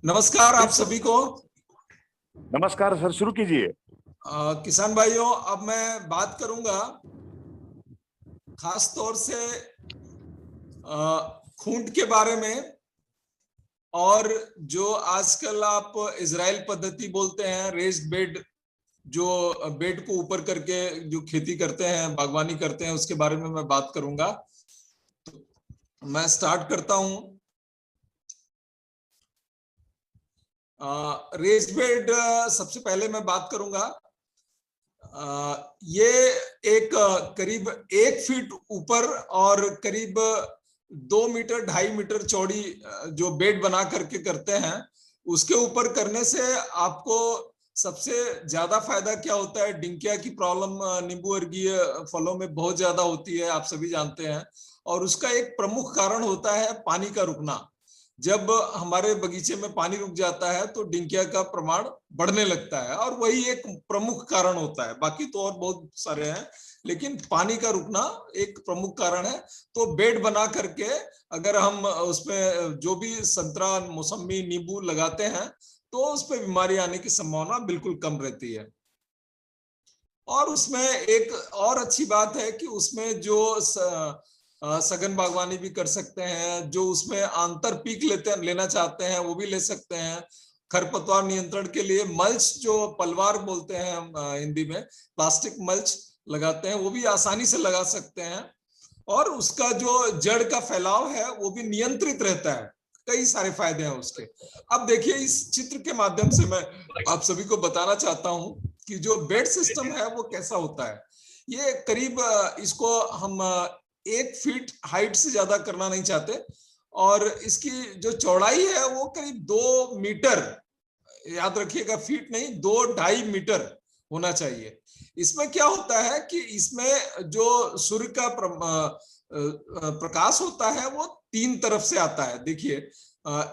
नमस्कार आप बिल्कुल। सभी को। नमस्कार सर, शुरू कीजिए। किसान भाइयों, अब मैं बात करूंगा खास तौर से खूंट के बारे में। और जो आजकल आप इजराइल पद्धति बोलते हैं, रेस्ड बेड, जो बेड को ऊपर करके जो खेती करते हैं, बागवानी करते हैं, उसके बारे में मैं बात करूंगा। तो मैं स्टार्ट करता हूं। रेस्ड बेड, सबसे पहले मैं बात करूंगा। ये एक करीब 1 फीट ऊपर और करीब 2 मीटर 2.5 मीटर चौड़ी जो बेड बना करके करते हैं, उसके ऊपर करने से आपको सबसे ज्यादा फायदा क्या होता है। डिंकिया की प्रॉब्लम नींबू वर्गीय फलों में बहुत ज्यादा होती है, आप सभी जानते हैं। और उसका एक प्रमुख कारण होता है पानी का रुकना। जब हमारे बगीचे में पानी रुक जाता है तो डिंकिया का प्रमाण बढ़ने लगता है, और वही एक प्रमुख कारण होता है। बाकी तो और बहुत सारे हैं, लेकिन पानी का रुकना एक प्रमुख कारण है। तो बेड बना करके अगर हम उसमें जो भी संतरा, मौसमी, नींबू लगाते हैं तो उस पर बीमारी आने की संभावना बिल्कुल कम रहती है। और उसमें एक और अच्छी बात है कि उसमें जो सघन बागवानी भी कर सकते हैं, जो उसमें आंतर पीक लेना चाहते हैं वो भी ले सकते हैं। खरपतवार नियंत्रण के लिए मल्च, जो पलवार बोलते हैं हम हिंदी में, प्लास्टिक मल्च लगाते हैं, वो भी आसानी से लगा सकते हैं। और उसका जो जड़ का फैलाव है वो भी नियंत्रित रहता है। कई सारे फायदे हैं उसके। अब देखिए, इस चित्र के माध्यम से मैं आप सभी को बताना चाहता हूं कि जो बेड सिस्टम है वो कैसा होता है। ये करीब इसको हम 1 फीट हाइट से ज्यादा करना नहीं चाहते, और इसकी जो चौड़ाई है वो करीब 2 मीटर, याद रखिएगा फीट नहीं, 2-2.5 मीटर होना चाहिए। इसमें क्या होता है कि इसमें जो सूर्य का प्रकाश होता है वो 3 तरफ से आता है। देखिए,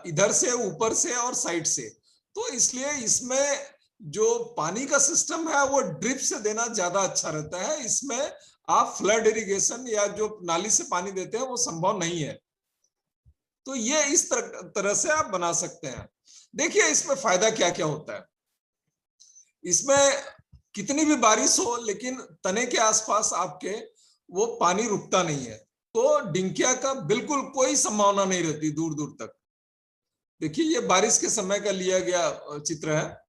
इधर से, ऊपर से और साइड से। तो इसलिए इसमें जो पानी का सिस्टम है वो ड्रिप से देना ज्यादा अच्छा रहता है। इसमें आप फ्लड इरिगेशन या जो नाली से पानी देते हैं वो संभव नहीं है। तो ये इस तरह से आप बना सकते हैं। देखिए इसमें फायदा क्या क्या होता है। इसमें कितनी भी बारिश हो, लेकिन तने के आसपास आपके वो पानी रुकता नहीं है, तो डिंकिया का बिल्कुल कोई संभावना नहीं रहती दूर दूर तक। देखिए, ये बारिश के समय का लिया गया चित्र है।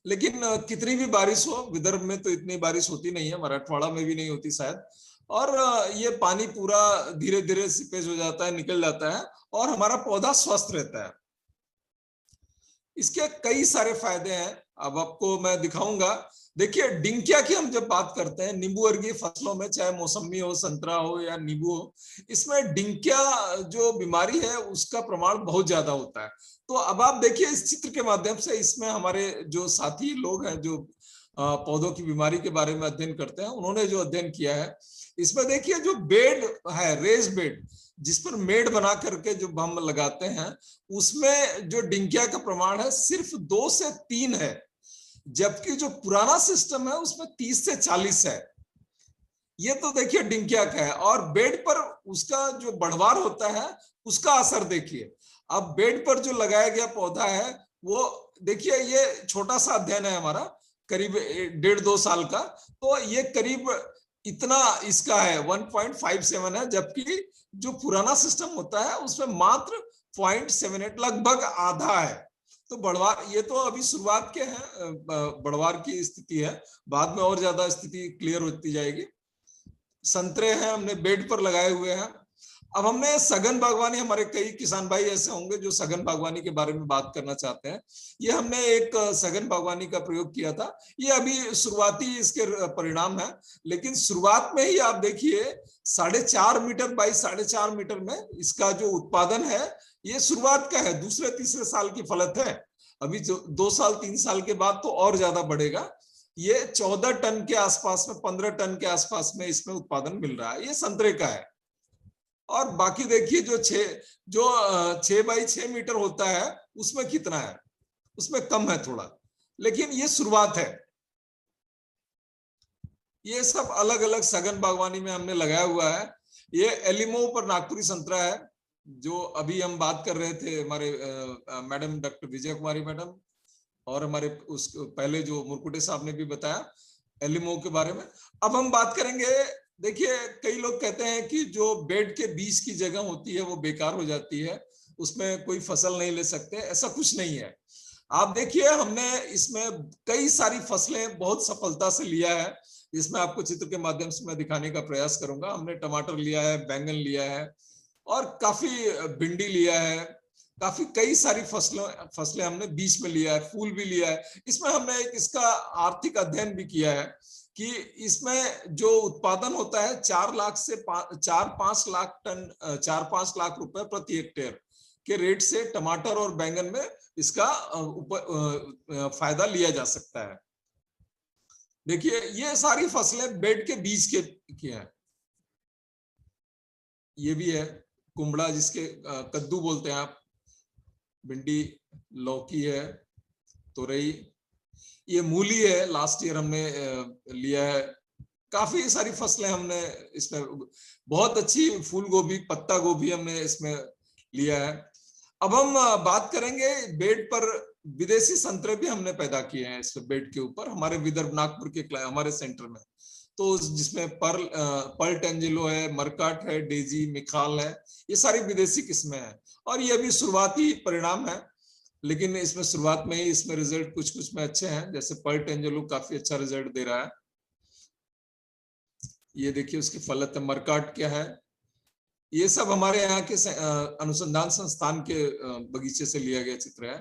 लेकिन कितनी भी बारिश हो, विदर्भ में तो इतनी बारिश होती नहीं है, मराठवाड़ा में भी नहीं होती शायद। और ये पानी पूरा धीरे धीरे सिपेज हो जाता है, निकल जाता है, और हमारा पौधा स्वस्थ रहता है। इसके कई सारे फायदे हैं, अब आपको मैं दिखाऊंगा। देखिए, डिंकिया की हम जब बात करते हैं, नींबू वर्गीय फसलों में, चाहे मौसमी हो, संतरा हो या नींबू हो, इसमें डिंकिया जो बीमारी है उसका प्रमाण बहुत ज्यादा होता है। तो अब आप देखिए इस चित्र के माध्यम से, इसमें हमारे जो साथी लोग हैं जो पौधों की बीमारी के बारे में अध्ययन करते हैं, उन्होंने जो अध्ययन किया है, इसमें देखिए जो बेड है, रेस बेड, जिस पर मेड बना करके जो हम लगाते हैं, उसमें जो डिंकिया का प्रमाण है सिर्फ 2 से 3 है। जबकि जो पुराना सिस्टम है उसमें 30 से 40 है। ये तो देखिए डिंकिया का है। और बेड पर उसका जो बढ़वार होता है उसका असर देखिए। अब बेड पर जो लगाया गया पौधा है वो देखिए, ये छोटा सा अध्ययन है हमारा, करीब 1.5-2 साल का। तो ये करीब इतना इसका है, 1.57 है। जबकि जो पुराना सिस्टम होता है उसमें मात्र 0.78, लगभग आधा है। तो बढ़वार, ये तो अभी शुरुआत के हैं, बढ़वार की स्थिति है, बाद में और ज्यादा स्थिति क्लियर होती जाएगी। संतरे हैं, हमने बेड पर लगाए हुए हैं। अब हमने सघन बागवानी, हमारे कई किसान भाई ऐसे होंगे जो सघन बागवानी के बारे में बात करना चाहते हैं। ये हमने एक सघन बागवानी का प्रयोग किया था। ये अभी शुरुआती इसके परिणाम है, लेकिन शुरुआत में ही आप देखिए 4.5 मीटर बाई 4.5 मीटर में इसका जो उत्पादन है, ये शुरुआत का है, दूसरे तीसरे साल की फलत है। अभी जो 2 साल 3 साल के बाद तो और ज्यादा बढ़ेगा। ये 14 टन के आसपास में, 15 टन के आसपास में इसमें उत्पादन मिल रहा है। ये संतरे का है। और बाकी देखिए जो 6 बाई 6 मीटर होता है उसमें कितना है, उसमें कम है थोड़ा, लेकिन ये शुरुआत है। ये सब अलग अलग सघन बागवानी में हमने लगाया हुआ है। ये एलिमो पर नागपुरी संतरा है, जो अभी हम बात कर रहे थे हमारे मैडम डॉक्टर विजय कुमारी मैडम, और हमारे उस पहले जो मुरकुटे साहब ने भी बताया एलिमो के बारे में। अब हम बात करेंगे, देखिए कई लोग कहते हैं कि जो बेड के बीच की जगह होती है वो बेकार हो जाती है, उसमें कोई फसल नहीं ले सकते, ऐसा कुछ नहीं है। आप देखिए हमने इसमें कई सारी फसलें बहुत सफलता से लिया है, इसमें आपको चित्र के माध्यम से मैं दिखाने का प्रयास करूंगा। हमने टमाटर लिया है, बैंगन लिया है, और काफी भिंडी लिया है, काफी कई सारी फसलें हमने बीच में लिया है, फूल भी लिया है। इसमें हमने एक इसका आर्थिक अध्ययन भी किया है कि इसमें जो उत्पादन होता है 4 लाख से 4-5 लाख टन, 4-5 लाख रुपए प्रति हेक्टेयर के रेट से टमाटर और बैंगन में इसका फायदा लिया जा सकता है। देखिए ये सारी फसलें बेड के बीच की हैं। ये भी है कुमड़ा, जिसके कद्दू बोलते हैं आप, भिंडी, लौकी है, तुरई, ये मूली है, लास्ट ईयर हमने लिया है। काफी सारी फसलें हमने इसमें, बहुत अच्छी फूल गोभी, पत्ता गोभी हमने इसमें लिया है। अब हम बात करेंगे बेड पर विदेशी संतरे भी हमने पैदा किए हैं इस बेड के ऊपर, हमारे विदर्भ नागपुर के हमारे सेंटर में। तो जिसमें पर्ल टेंजिलो है, मरकाट है, डेजी, मिखाल है, ये सारी विदेशी किस्में हैं। और ये भी शुरुआती परिणाम है, लेकिन इसमें शुरुआत में ही इसमें रिजल्ट कुछ कुछ में अच्छे हैं, जैसे पर्ल टेंजिलो काफी अच्छा रिजल्ट दे रहा है। ये देखिए उसकी फलत है। मरकाट क्या है, ये सब हमारे यहाँ के अनुसंधान संस्थान के बगीचे से लिया गया चित्र है।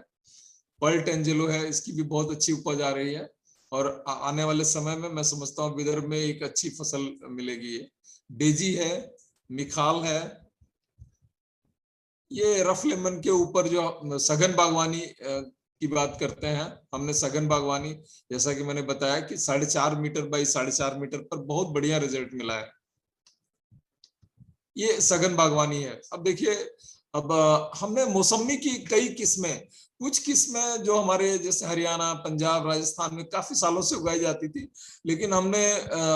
पर्ल टेंजिलो है, इसकी भी बहुत अच्छी उपज आ रही है, और आने वाले समय में मैं समझता हूँ विदर्भ में एक अच्छी फसल मिलेगी। डेजी है, मिखाल है, ये रफ लेमन के ऊपर जो सघन बागवानी की बात करते हैं, हमने सघन बागवानी, जैसा कि मैंने बताया कि 4.5 मीटर बाई 4.5 मीटर पर बहुत बढ़िया रिजल्ट मिला है, ये सघन बागवानी है। अब देखिए, अब हमने मौसमी की कई किस्में, कुछ किस्में जो हमारे जैसे हरियाणा, पंजाब, राजस्थान में काफी सालों से उगाई जाती थी, लेकिन हमने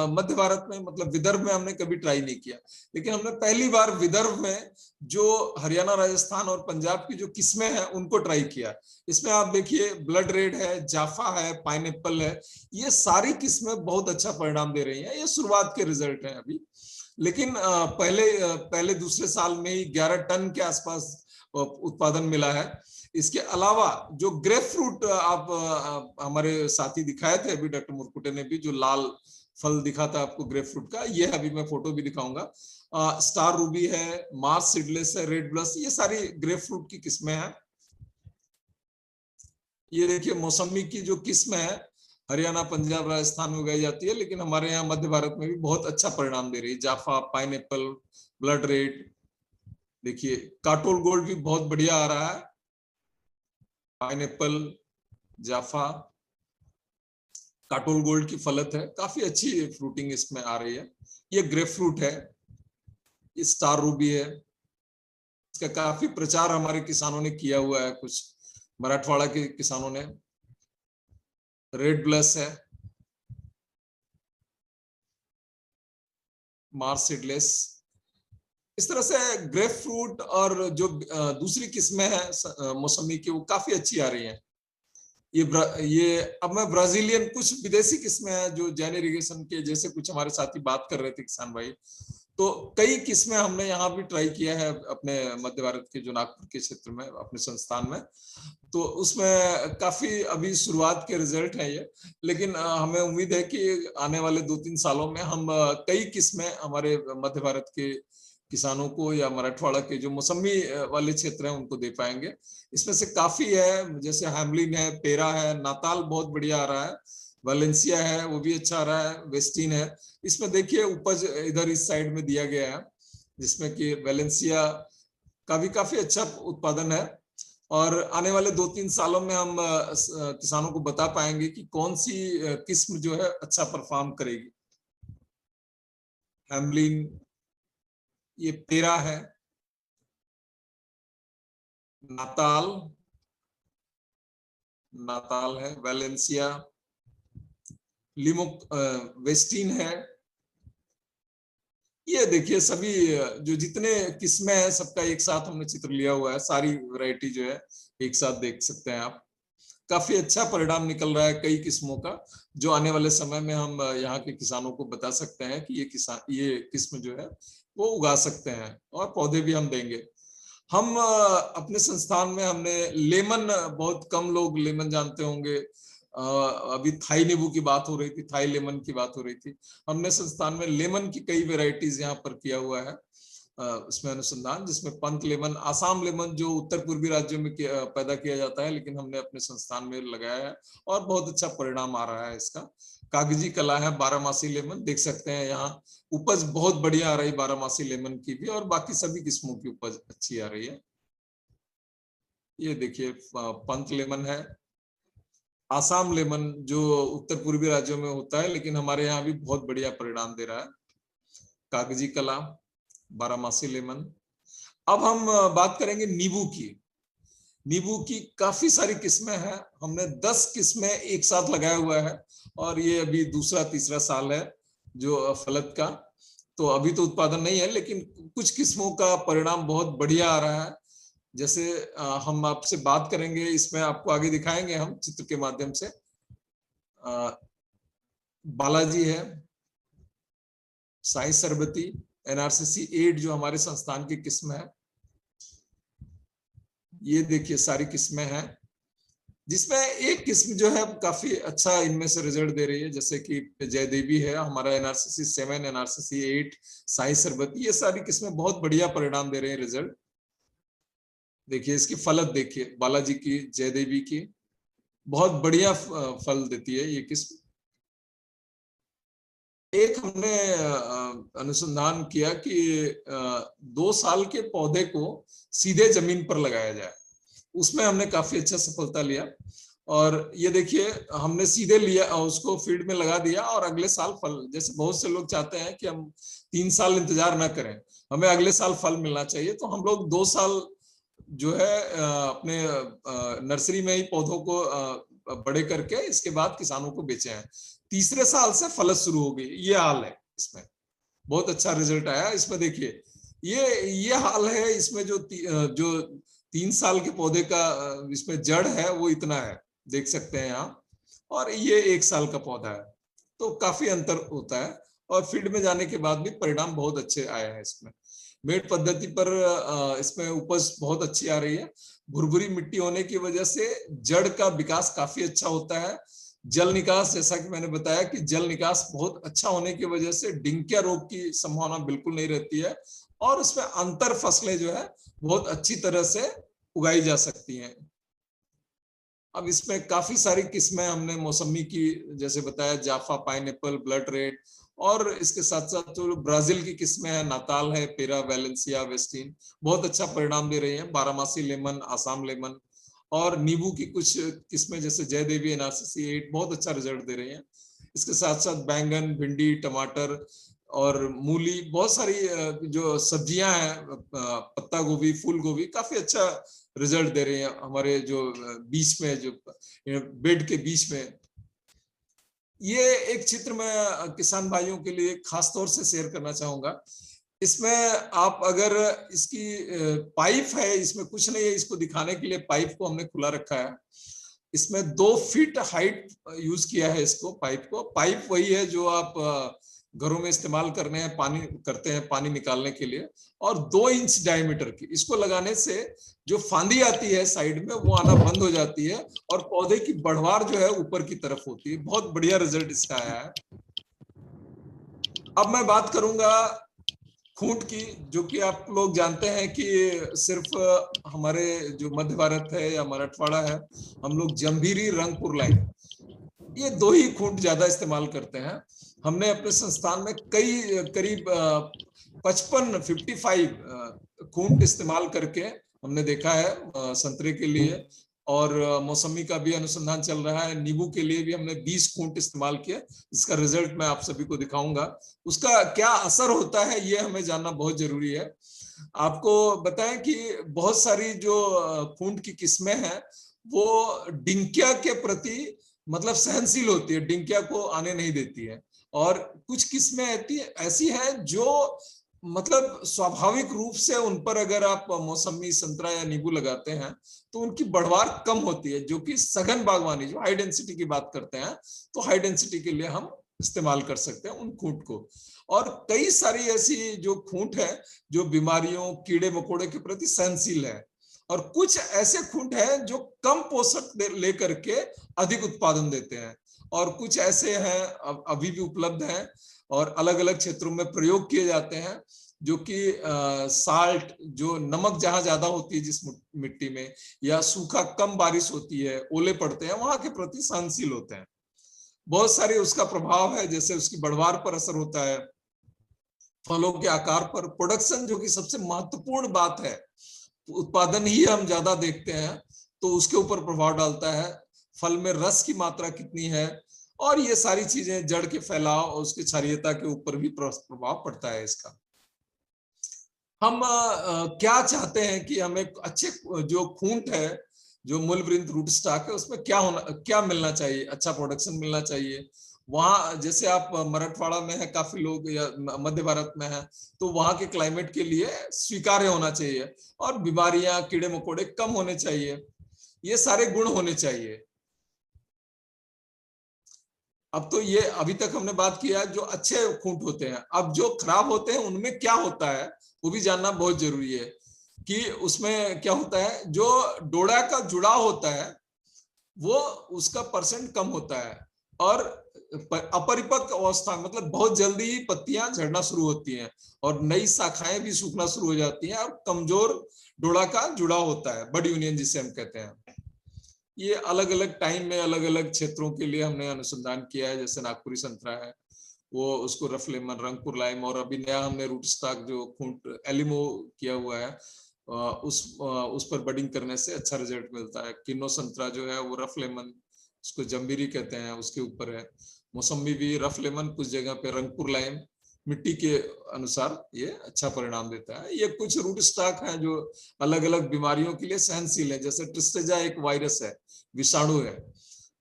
मध्य भारत में, मतलब विदर्भ में हमने कभी ट्राई नहीं किया। लेकिन हमने पहली बार विदर्भ में जो हरियाणा, राजस्थान और पंजाब की जो किस्में हैं उनको ट्राई किया। इसमें आप देखिए ब्लड रेड है, जाफा है, पाइनएप्पल है, ये सारी किस्में बहुत अच्छा परिणाम दे रही हैं। ये शुरुआत के रिजल्ट हैं अभी, लेकिन पहले दूसरे साल में ही 11 टन के आसपास उत्पादन मिला है। इसके अलावा जो ग्रेप फ्रूट आप हमारे साथी दिखाए थे अभी, डॉक्टर मुरकुटे ने भी, जो लाल फल दिखा था आपको ग्रेप फ्रूट का, ये अभी मैं फोटो भी दिखाऊंगा। स्टार रूबी है, मार्स सीडलेस है, रेड ब्लस, ये सारी ग्रेप फ्रूट की किस्में हैं। ये देखिए मौसमी की जो किस्म है हरियाणा, पंजाब, राजस्थान में उगाई जाती है, लेकिन हमारे यहाँ मध्य भारत में भी बहुत अच्छा परिणाम दे रही है। जाफा, पाइनएप्पल, ब्लड रेड, देखिए काटोल गोल्ड भी बहुत बढ़िया आ रहा है। पाइनएप्पल, जाफा, काटोल गोल्ड की फलत है, काफी अच्छी फ्रूटिंग इसमें आ रही है। ये ग्रेप फ्रूट है, ये स्टार रूबी है, इसका काफी प्रचार हमारे किसानों ने किया हुआ है, कुछ मराठवाड़ा के किसानों ने। रेड ब्लस है, मार्स सीडलेस, इस तरह से ग्रेप फ्रूट और जो दूसरी किस्में हैं मौसमी की, वो काफी अच्छी आ रही हैं। ये अब मैं ब्राजीलियन, कुछ विदेशी किस्में हैं जो जैन इरिगेशन के, जैसे कुछ हमारे साथी बात कर रहे थे किसान भाई, तो कई किस्में हमने यहाँ भी ट्राई किया है अपने मध्य भारत के जो नागपुर के क्षेत्र में अपने संस्थान में। तो उसमें काफी अभी शुरुआत के रिजल्ट है ये, लेकिन हमें उम्मीद है कि आने वाले 2-3 सालों में हम कई किस्में हमारे मध्य भारत के किसानों को या मराठवाड़ा के जो मौसमी वाले क्षेत्र हैं उनको दे पाएंगे। इसमें से काफी है, जैसे हैमलिन है, पेरा है, नाताल बहुत बढ़िया आ रहा है, वालेंसिया है वो भी अच्छा आ रहा है, वेस्टिन है। इसमें देखिए उपज इधर इस साइड में दिया गया है, जिसमें कि वालेंसिया का भी काफी अच्छा उत्पादन है, और आने वाले 2-3 सालों में हम किसानों को बता पाएंगे कि कौन सी किस्म जो है अच्छा परफॉर्म करेगी। हैमलिन, ये पेरा है, नाताल, नाताल है, वालेंसिया, लिमो, वेस्टिन है, ये देखिए सभी जो जितने किस्में हैं सबका एक साथ हमने चित्र लिया हुआ है, सारी वैरायटी जो है एक साथ देख सकते हैं आप। काफी अच्छा परिणाम निकल रहा है कई किस्मों का, जो आने वाले समय में हम यहाँ के किसानों को बता सकते हैं कि ये किस्म जो है वो उगा सकते हैं, और पौधे भी हम देंगे। हम अपने संस्थान में हमने लेमन, बहुत कम लोग लेमन जानते होंगे, अभी थाई नींबू की बात हो रही थी, थाई लेमन की बात हो रही थी। हमने संस्थान में लेमन की कई वेराइटीज यहाँ पर किया हुआ है उसमें अनुसंधान, जिसमें पंत लेमन, आसाम लेमन जो उत्तर पूर्वी राज्यों में पैदा किया जाता है, लेकिन हमने अपने संस्थान में लगाया है और बहुत अच्छा परिणाम आ रहा है इसका। कागजी कला है बारहमासी लेमन, देख सकते हैं यहाँ उपज बहुत बढ़िया आ रही है बारहमासी लेमन की भी, और बाकी सभी किस्मों की उपज अच्छी आ रही है। ये देखिए पंत लेमन है, आसाम लेमन जो उत्तर पूर्वी राज्यों में होता है, लेकिन हमारे यहाँ भी बहुत बढ़िया परिणाम दे रहा है। कागजी कला, बारहमासी लेमन। अब हम बात करेंगे नींबू की। नींबू की काफी सारी किस्में हैं, हमने 10 किस्में एक साथ लगाया हुआ है, और ये अभी दूसरा तीसरा साल है जो फलत का। तो अभी तो उत्पादन नहीं है, लेकिन कुछ किस्मों का परिणाम बहुत बढ़िया आ रहा है। जैसे हम आपसे बात करेंगे, इसमें आपको आगे दिखाएंगे हम चित्र के माध्यम से। बालाजी है, साई सरबती, NRCC 8 जो हमारे संस्थान की किस्म है। ये देखिए सारी किस्में हैं, जिसमें एक किस्म जो है काफी अच्छा इनमें से रिजल्ट दे रही है, जैसे कि जयदेवी है हमारा, NRCC 7, NRCC 8, साई सरबती, ये सारी किस्में बहुत बढ़िया परिणाम दे रहे हैं रिजल्ट। देखिए इसकी फलत देखिए, बालाजी की, जयदेवी की, बहुत बढ़िया फल देती है ये किस्म। एक हमने अनुसंधान किया कि 2 साल के पौधे को सीधे जमीन पर लगाया जाए, उसमें हमने काफी अच्छा सफलता लिया। और ये देखिए हमने सीधे लिया, उसको फील्ड में लगा दिया, और अगले साल फल, जैसे बहुत से लोग चाहते हैं कि हम 3 साल इंतजार ना करें, हमें अगले साल फल मिलना चाहिए, तो हम लोग 2 साल जो है अपने नर्सरी में ही पौधों को बड़े करके इसके बाद किसानों को बेचे हैं। तीसरे साल से फलत शुरू हो गई, ये हाल है इसमें, बहुत अच्छा रिजल्ट आया इसमें। देखिए ये हाल है इसमें, जो 3 साल के पौधे का इसमें जड़ है वो इतना है, देख सकते हैं यहाँ, और ये 1 साल का पौधा है, तो काफी अंतर होता है। और फील्ड में जाने के बाद भी परिणाम बहुत अच्छे आए हैं इसमें। मेड़ पद्धति पर इसमें उपज बहुत अच्छी आ रही है। भुरभुरी मिट्टी होने की वजह से जड़ का विकास काफी अच्छा होता है। जल निकास, जैसा कि मैंने बताया कि जल निकास बहुत अच्छा होने की वजह से डिंकिया रोग की संभावना बिल्कुल नहीं रहती है, और उसमें अंतर फसलें जो है बहुत अच्छी तरह से उगाई जा सकती हैं। अब इसमें काफी सारी किस्में हमने मौसमी की, जैसे बताया जाफा, पाइनएप्पल, ब्लड रेड, और इसके साथ साथ जो ब्राजील की किस्में हैं, नाताल है, पेरा, वैलेंसिया, वेस्टिन, बहुत अच्छा परिणाम दे रही हैं। बारामासी लेमन, आसाम लेमन, और नींबू की कुछ किस्में जैसे जयदेवी, NRCC 8 बहुत अच्छा रिजल्ट दे रही हैं। इसके साथ साथ बैंगन, भिंडी, टमाटर और मूली, बहुत सारी जो सब्जियां हैं, पत्ता गोभी, फूल गोभी, काफी अच्छा रिजल्ट दे रही हैं हमारे जो बीच में, जो बेड के बीच में। ये एक चित्र मैं किसान भाइयों के लिए खास तौर से शेयर करना चाहूंगा। इसमें आप अगर इसकी पाइप है, इसमें कुछ नहीं है, इसको दिखाने के लिए पाइप को हमने खुला रखा है। इसमें 2 फीट हाइट यूज किया है इसको, पाइप को। पाइप वही है जो आप घरों में इस्तेमाल करते हैं पानी निकालने के लिए, और 2 इंच डायमीटर की। इसको लगाने से जो फांदी आती है साइड में वो आना बंद हो जाती है, और पौधे की बढ़वार जो है ऊपर की तरफ होती है। बहुत बढ़िया रिजल्ट इसका आया है। अब मैं बात करूंगा खूंट की, जो कि आप लोग जानते हैं कि सिर्फ हमारे जो मध्य भारत है या मराठवाड़ा है, हम लोग जंभीरी, रंगपुर लाइन, ये 2 ही खूंट ज्यादा इस्तेमाल करते हैं। हमने अपने संस्थान में करीब 55 खूंट इस्तेमाल करके हमने देखा है संतरे के लिए, और मौसमी का भी अनुसंधान चल रहा है। नींबू के लिए भी हमने 20 खूंट इस्तेमाल किया, जिसका रिजल्ट मैं आप सभी को दिखाऊंगा। उसका क्या असर होता है ये हमें जानना बहुत जरूरी है। आपको बताएं कि बहुत सारी जो खूंट की किस्में हैं वो डिंकिया के प्रति मतलब सहनशील होती है, डिंकिया को आने नहीं देती है, और कुछ किस्में ऐसी हैं जो मतलब स्वाभाविक रूप से उन पर अगर आप मौसमी, संतरा या नींबू लगाते हैं तो उनकी बढ़वार कम होती है, जो कि सघन बागवानी, जो हाई डेंसिटी की बात करते हैं, तो हाई डेंसिटी के लिए हम इस्तेमाल कर सकते हैं उन खूंट को। और कई सारी ऐसी जो खूंट है जो बीमारियों, कीड़े मकोड़े के प्रति सहनशील है, और कुछ ऐसे खूंट हैं जो कम पोषक लेकर के अधिक उत्पादन देते हैं, और कुछ ऐसे हैं अभी भी उपलब्ध हैं और अलग अलग क्षेत्रों में प्रयोग किए जाते हैं, जो कि साल्ट, जो नमक जहां ज्यादा होती है जिस मिट्टी में, या सूखा, कम बारिश होती है, ओले पड़ते हैं, वहां के प्रति सहनशील होते हैं। बहुत सारे उसका प्रभाव है, जैसे उसकी बढ़वार पर असर होता है, फलों के आकार पर, प्रोडक्शन जो कि सबसे महत्वपूर्ण बात है, उत्पादन ही हम ज्यादा देखते हैं तो उसके ऊपर प्रभाव डालता है, फल में रस की मात्रा कितनी है, और ये सारी चीजें, जड़ के फैलाव और उसकी क्षारीयता के ऊपर भी प्रभाव पड़ता है इसका। हम क्या चाहते हैं कि हमें अच्छे जो खूंट है, जो मूलवृंत रूट स्टॉक है, उसमें क्या मिलना चाहिए, अच्छा प्रोडक्शन मिलना चाहिए। वहां जैसे आप मराठवाड़ा में है, काफी लोग, या मध्य भारत में है, तो वहां के क्लाइमेट के लिए स्वीकार्य होना चाहिए, और बीमारियां, कीड़े मकोड़े कम होने चाहिए, ये सारे गुण होने चाहिए। अब तो ये अभी तक हमने बात किया जो अच्छे खूंट होते हैं, अब जो खराब होते हैं उनमें क्या होता है वो भी जानना बहुत जरूरी है, कि उसमें क्या होता है, जो डोड़ा का जुड़ाव होता है वो उसका परसेंट कम होता है, और अपरिपक्व अवस्था, मतलब बहुत जल्दी ही पत्तियां झड़ना शुरू होती हैं और नई शाखाएं भी सूखना शुरू हो जाती हैं, और कमजोर डोड़ा का जुड़ाव होता है, बड यूनियन जिसे हम कहते हैं। ये अलग अलग टाइम में अलग अलग क्षेत्रों के लिए हमने अनुसंधान किया है, जैसे नागपुरी संतरा है, वो उसको रफ लेमन, रंगपुर लाइम, और अभी नया हमने रूट स्टॉक जो खूंट एलिमो किया हुआ है, उस पर बडिंग करने से अच्छा रिजल्ट मिलता है। किन्नो संतरा जो है वो रफ लेमन, उसको जम्बीरी कहते हैं, उसके ऊपर है। मौसम्बी भी रफ लेमन, कुछ जगह पे रंगपुर लाइम, मिट्टी के अनुसार ये अच्छा परिणाम देता है। ये कुछ रूट स्टॉक हैं जो अलग अलग बीमारियों के लिए सहनशील है, जैसे ट्रिस्टेजा एक वायरस है, विषाणु है,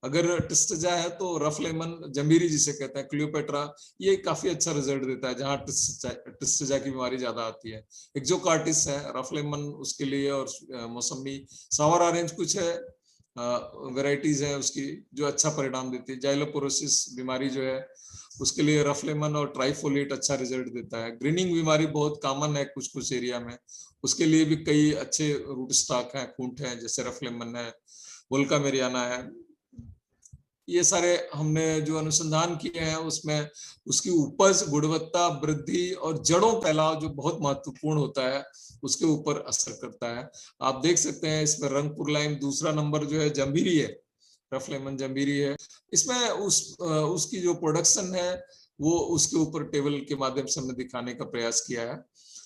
अगर ट्रिस्टेजा है तो रफ लेमन, जमीरी जिसे कहते हैं, क्लियोपेट्रा, ये काफी अच्छा रिजल्ट देता है जहां ट्रिस्टेजा की बीमारी ज्यादा आती है। एक्जोकार्टिस है, रफ लेमन उसके लिए, और मौसमी, सावर ऑरेंज कुछ है वेराइटीज है उसकी जो अच्छा परिणाम देती है। जाइलोपोरोसिस बीमारी जो है उसके लिए रफ लेमन और ट्राइफोलेट अच्छा रिजल्ट देता है। ग्रीनिंग बीमारी बहुत कॉमन है कुछ कुछ एरिया में, उसके लिए भी कई अच्छे रूट स्टॉक हैं, खूंट हैं, जैसे रफ लेमन है, वोल्का मेरियाना है। ये सारे हमने जो अनुसंधान किए हैं उसमें उसकी उपज, गुणवत्ता, वृद्धि और जड़ों फैलाव जो बहुत महत्वपूर्ण होता है उसके ऊपर असर करता है। आप देख सकते हैं इसमें रंगपुर लाइम दूसरा नंबर जो है, जम्बीरी है, रफ लेमन जम्बीरी है। इसमें उसकी जो प्रोडक्शन है वो उसके ऊपर टेबल के माध्यम से हमने दिखाने का प्रयास किया है।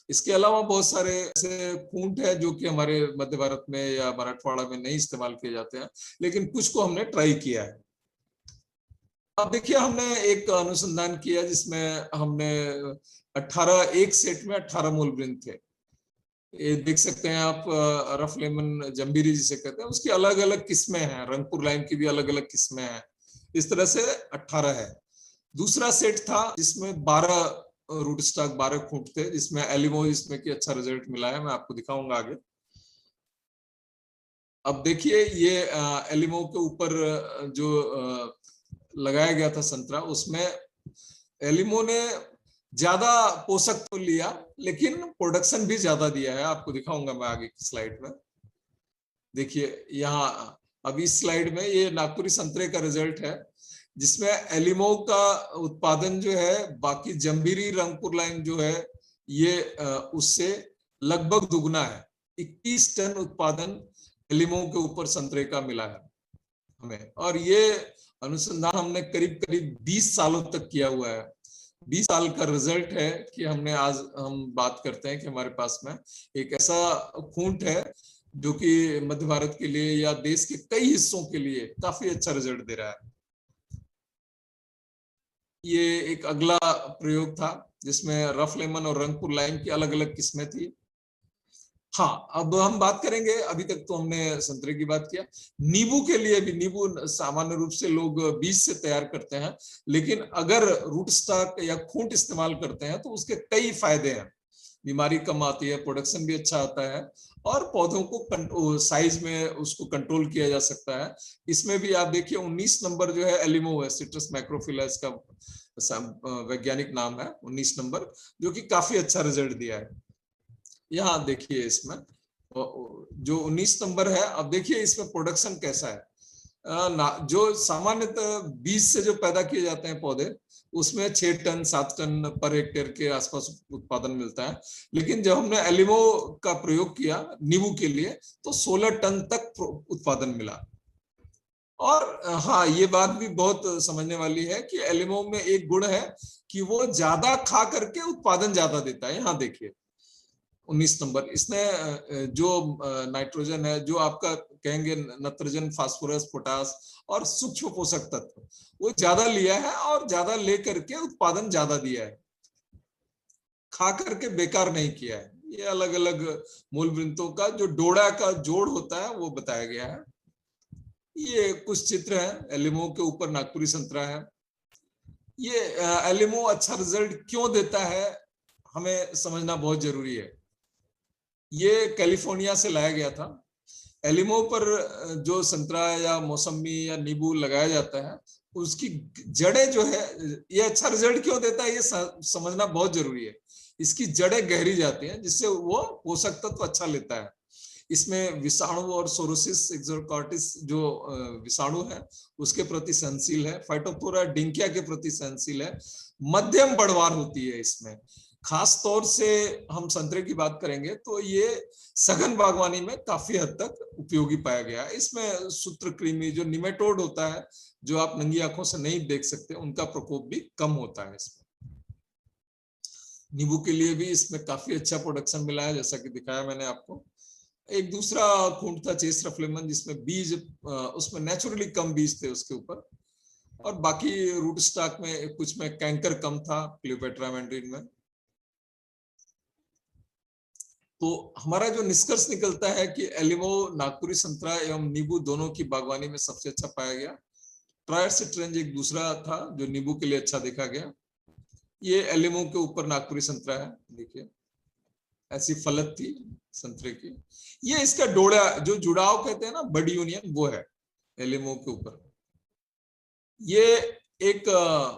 इसके अलावा बहुत सारे ऐसे खूंट है जो कि हमारे मध्य भारत में या मराठवाड़ा में नहीं इस्तेमाल किए जाते हैं, लेकिन कुछ को हमने ट्राई किया है। अब देखिए, हमने एक अनुसंधान किया जिसमें हमने 18, एक सेट में 18 मूलवृंत थे। ये देख सकते हैं आप, रफ लेमन जम्बीरी जिसे कहते हैं, उसकी अलग अलग किस्में हैं, रंगपुर लाइम की भी अलग अलग किस्में हैं, इस तरह से 18 है। दूसरा सेट था जिसमें 12 रूट स्टॉक, 12 खूंट थे, जिसमें एलिमो, जिसमें कि अच्छा रिजल्ट मिला है, मैं आपको दिखाऊंगा आगे। अब देखिए, ये एलिमो के ऊपर जो लगाया गया था संतरा, उसमें एलिमो ने ज्यादा पोषक तो लिया लेकिन प्रोडक्शन भी ज्यादा दिया है, आपको दिखाऊंगा मैं आगे की स्लाइड में। देखिए यहाँ, अब इस स्लाइड में ये नागपुरी संतरे का रिजल्ट है, जिसमें एलिमो का उत्पादन जो है बाकी जम्बीरी, रंगपुर लाइम जो है ये उससे लगभग दुगना है। 21 टन उत्पादन एलिमो के ऊपर संतरे का मिला है हमें, और ये अनुसंधान हमने करीब करीब 20 सालों तक किया हुआ है। 20 साल का रिजल्ट है कि हमने, आज हम बात करते हैं कि हमारे पास में एक ऐसा खूंट है जो कि मध्य भारत के लिए या देश के कई हिस्सों के लिए काफी अच्छा रिजल्ट दे रहा है। ये एक अगला प्रयोग था जिसमें रफ लेमन और रंगपुर लाइम की अलग अलग किस्में थी। हाँ, अब हम बात करेंगे, अभी तक तो हमने संतरे की बात किया। नींबू के लिए भी, नींबू सामान्य रूप से लोग बीज से तैयार करते हैं, लेकिन अगर रूट स्टॉक या खूंट इस्तेमाल करते हैं तो उसके कई फायदे हैं। बीमारी कम आती है, प्रोडक्शन भी अच्छा आता है, और पौधों को साइज में उसको कंट्रोल किया जा सकता है। इसमें भी आप देखिए 19 नंबर जो है एलिमो है, सिट्रस मैक्रोफिला इसका वैज्ञानिक नाम है, 19 नंबर, जो कि काफी अच्छा रिजल्ट दिया है। यहाँ देखिए इसमें जो 19 नंबर है, अब देखिए इसमें प्रोडक्शन कैसा है। जो सामान्यतः बीज से जो पैदा किए जाते हैं पौधे, उसमें 6 टन 7 टन पर हेक्टेयर के आसपास उत्पादन मिलता है, लेकिन जब हमने एलिमो का प्रयोग किया नींबू के लिए तो 16 टन तक उत्पादन मिला। और हाँ, ये बात भी बहुत समझने वाली है कि एलिमो में एक गुण है कि वो ज्यादा खा करके उत्पादन ज्यादा देता है। यहाँ देखिए 19 नंबर, इसने जो नाइट्रोजन है, जो आपका कहेंगे नत्रजन, फास्फोरस, पोटास और सूक्ष्म पोषक तत्व, वो ज्यादा लिया है और ज्यादा लेकर के उत्पादन ज्यादा दिया है, खा करके बेकार नहीं किया है। ये अलग अलग मूल वृंतों का जो डोडा का जोड़ होता है वो बताया गया है। ये कुछ चित्र है, एलिमो के ऊपर नागपुरी संतरा है। ये एलिमो अच्छा रिजल्ट क्यों देता है हमें समझना बहुत जरूरी है। ये कैलिफोर्निया से लाया गया था। एलिमो पर जो संतरा या मौसमी या नींबू लगाया जाता है, उसकी जड़ें जो है, ये अच्छा रिजल्ट क्यों देता है ये समझना बहुत जरूरी है। इसकी जड़ें गहरी जाती हैं, जिससे वो पोषक तत्व अच्छा लेता है। इसमें विषाणु और सोरोसिस एक्सोकॉर्टिस जो विषाणु है उसके प्रति सहनशील है, फाइटोथोरा डिंकिया के प्रति सहनशील है, मध्यम बढ़वार होती है इसमें। खास तौर से हम संतरे की बात करेंगे तो ये सघन बागवानी में काफी हद तक उपयोगी पाया गया है। इसमें सूत्रकृमि जो निमेटोड होता है, जो आप नंगी आंखों से नहीं देख सकते, उनका प्रकोप भी कम होता है इसमें। नींबू के लिए भी इसमें काफी अच्छा प्रोडक्शन मिला है, जैसा कि दिखाया मैंने आपको। एक दूसरा खूंट था चेस्ट्रफ्लेमन, जिसमें बीज उसमें नेचुरली कम बीज थे उसके ऊपर, और बाकी रूट स्टॉक में कुछ में कैंकर कम था, क्लियोपेट्रा मैंड्रिन में। तो हमारा जो निष्कर्ष निकलता है कि एलिमो नागपुरी संतरा एवं नींबू दोनों की बागवानी में सबसे अच्छा पाया गया। ट्रायर सिट्रेंज एक दूसरा था जो नींबू के लिए अच्छा देखा गया। ये एलिमो के ऊपर नागपुरी संतरा है, देखिए ऐसी फलक थी संतरे की। ये इसका डोड़ा जो जुड़ाव कहते हैं ना, बड यूनियन, वो है एलिमो के ऊपर। ये एक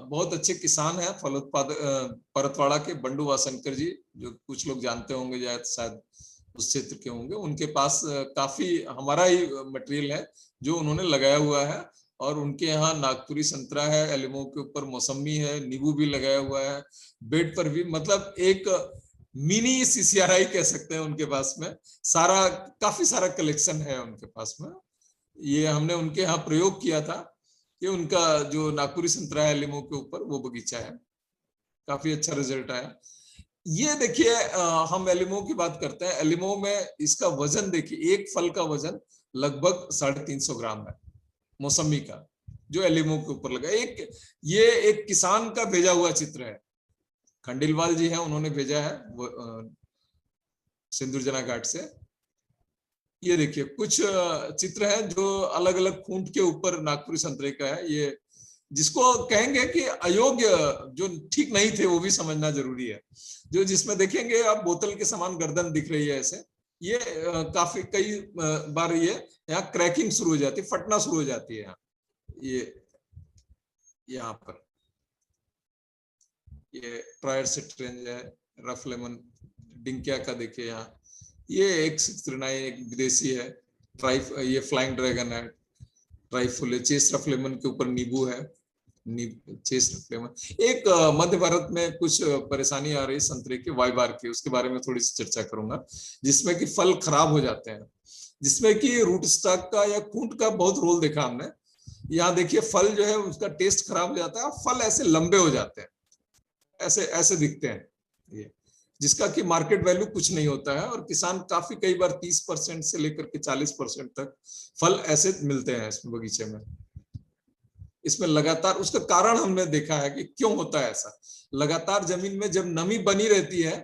बहुत अच्छे किसान है फलोत्पादक परतवाड़ा के बंडू वासनकर जी, जो कुछ लोग जानते होंगे या शायद उस क्षेत्र के होंगे। उनके पास काफी हमारा ही मटेरियल है जो उन्होंने लगाया हुआ है, और उनके यहाँ नागपुरी संतरा है, एलिमो के ऊपर मौसमी है, नींबू भी लगाया हुआ है, बेड पर भी, मतलब एक मिनी सीसीआरआई कह सकते हैं उनके पास में। सारा काफी सारा कलेक्शन है उनके पास में। ये हमने उनके यहाँ प्रयोग किया था कि उनका जो नागपुरी संतरा है एलिमो के ऊपर, वो बगीचा है, काफी अच्छा रिजल्ट आया। ये देखिए हम एलिमो की बात करते हैं। एलिमो में इसका वजन देखिए, एक फल का वजन लगभग 350 ग्राम है मौसमी का, जो एलिमो के ऊपर लगा। ये एक किसान का भेजा हुआ चित्र है, खंडेलवाल जी हैं, उन्होंने भेजा है वो सिंदूरजना घाट से। ये देखिए कुछ चित्र हैं जो अलग अलग खूंट के ऊपर नागपुरी संतरे का है। ये जिसको कहेंगे कि अयोग्य, जो ठीक नहीं थे, वो भी समझना जरूरी है। जो जिसमें देखेंगे आप बोतल के समान गर्दन दिख रही है ऐसे, ये काफी कई बार ये यहाँ क्रैकिंग शुरू हो जाती है, फटना शुरू हो जाती है। यहाँ ये यहाँ पर ये ट्रायर सिट्रेंज है, रफ लेमन डिंकिया का देखिए यहाँ। ये एक सित्रिनाई, एक विदेशी है, ये फ्लाइंग ड्रैगन है, ट्राइफोले, चेस्ट्रफ्लेमन के ऊपर नींबू है, चेस्ट्रफ्लेमन। एक मध्य भारत में कुछ परेशानी आ रही संतरे की, वाइबार की, उसके बारे में थोड़ी सी चर्चा करूंगा, जिसमें कि फल खराब हो जाते हैं, जिसमें कि रूट स्टॉक का या खूंट का बहुत रोल देखा हमने। यहाँ देखिए फल जो है उसका टेस्ट खराब हो जाता है, फल ऐसे लंबे हो जाते हैं, ऐसे ऐसे दिखते हैं ये, जिसका कि मार्केट वैल्यू कुछ नहीं होता है, और किसान काफी कई बार 30% से लेकर के 40% तक फल ऐसे मिलते हैं इसमें बगीचे में। इसमें लगातार, उसका कारण हमने देखा है कि क्यों होता है ऐसा। लगातार जमीन में जब नमी बनी रहती है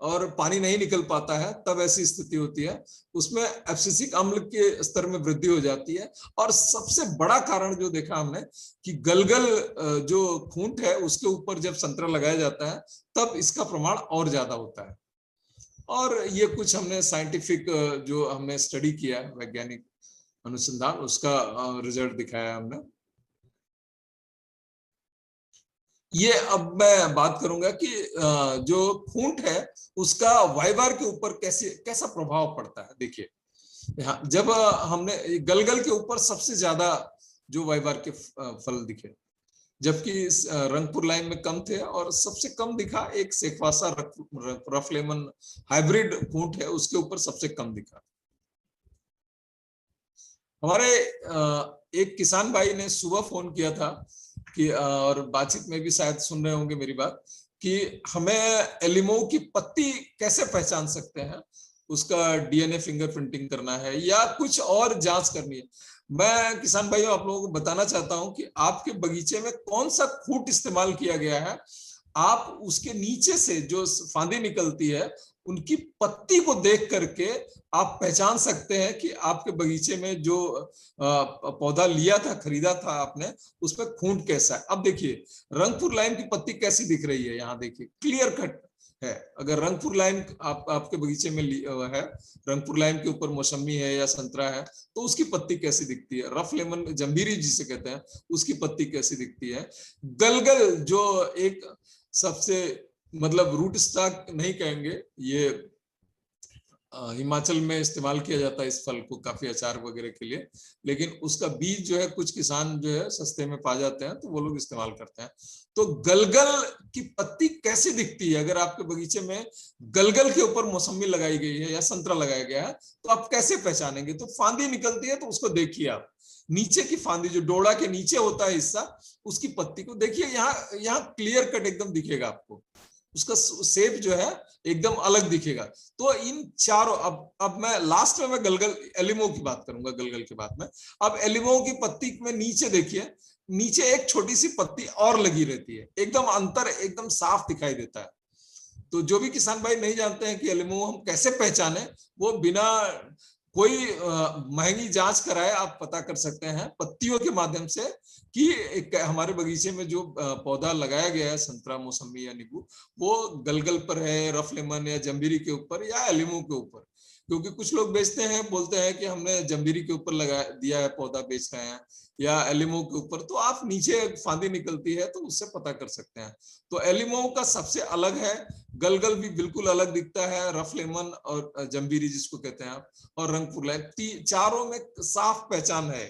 और पानी नहीं निकल पाता है, तब ऐसी स्थिति होती है। उसमें एब्सिसिक अम्ल के स्तर में वृद्धि हो जाती है। और सबसे बड़ा कारण जो देखा हमने कि गलगल जो खूंट है उसके ऊपर जब संतरा लगाया जाता है तब इसका प्रमाण और ज्यादा होता है। और ये कुछ हमने साइंटिफिक जो हमने स्टडी किया है, वैज्ञानिक अनुसंधान, उसका रिजल्ट दिखाया हमने। ये अब मैं बात करूंगा कि जो खूंट है उसका वाइवार के ऊपर कैसा प्रभाव पड़ता है। देखिए यहाँ जब हमने गलगल के ऊपर सबसे ज्यादा जो वाइवार के फल दिखे, जबकि रंगपुर लाइन में कम थे, और सबसे कम दिखा एक सेक्वासा रफ लेमन हाइब्रिड खूंट है उसके ऊपर सबसे कम दिखा। हमारे एक किसान भाई ने सुबह फोन किया था कि और बातचीत में भी शायद सुन रहे होंगे मेरी बात, कि हमें एलिमो की पत्ती कैसे पहचान सकते हैं, उसका डीएनए फिंगरप्रिंटिंग करना है या कुछ और जांच करनी है। मैं किसान भाइयों आप लोगों को बताना चाहता हूं कि आपके बगीचे में कौन सा खूंट इस्तेमाल किया गया है, आप उसके नीचे से जो फांदी निकलती है उनकी पत्ती को देख करके आप पहचान सकते हैं कि आपके बगीचे में जो पौधा लिया था, खरीदा था आपने, उसमें खूंट कैसा है। अब देखिए रंगपुर लाइन की पत्ती कैसी दिख रही है, यहाँ देखिए क्लियर कट है। अगर रंगपुर लाइन आपके बगीचे में है, रंगपुर लाइन के ऊपर मौसमी है या संतरा है, तो उसकी पत्ती कैसी दिखती है। रफ लेमन जंभीरी जिसे कहते हैं उसकी पत्ती कैसी दिखती है। गलगल जो एक सबसे मतलब रूट स्टॉक नहीं कहेंगे, ये हिमाचल में इस्तेमाल किया जाता है इस फल को काफी अचार वगैरह के लिए, लेकिन उसका बीज जो है कुछ किसान जो है सस्ते में पा जाते हैं तो वो लोग इस्तेमाल करते हैं। तो गलगल की पत्ती कैसी दिखती है, अगर आपके बगीचे में गलगल के ऊपर मौसमी लगाई गई है या संतरा लगाया गया है तो आप कैसे पहचानेंगे। तो फांदी निकलती है तो उसको देखिए आप, नीचे की फांदी जो डोड़ा के नीचे होता है हिस्सा, उसकी पत्ती को देखिए, यहाँ क्लियर कट एकदम दिखेगा आपको, उसका शेप जो है एकदम अलग दिखेगा। तो इन चारों, अब मैं लास्ट में मैं गलगल एलिमो की बात करूंगा गलगल के बाद में। अब एलिमो की पत्ती में नीचे देखिए, नीचे एक छोटी सी पत्ती और लगी रहती है, एकदम अंतर एकदम साफ दिखाई देता है। तो जो भी किसान भाई नहीं जानते हैं कि एलिमो हम कैसे पहचाने, वो बिना कोई महंगी जांच कराए आप पता कर सकते हैं पत्तियों के माध्यम से कि हमारे बगीचे में जो पौधा लगाया गया है संतरा, मौसमी या नींबू, वो गलगल पर है, रफ लेमन या जंबीरी के ऊपर या एलिमो के ऊपर। क्योंकि कुछ लोग बेचते हैं, बोलते हैं कि हमने जंबीरी के ऊपर लगा दिया है, पौधा बेच रहे हैं, या एलिमो के ऊपर, तो आप नीचे फांदी निकलती है तो उससे पता कर सकते हैं। तो एलिमो का सबसे अलग है, गलगल भी बिल्कुल अलग दिखता है, रफ लेमन और जंबीरी जिसको कहते हैं आप, और रंगपुर लाइन, चारों में साफ पहचान है।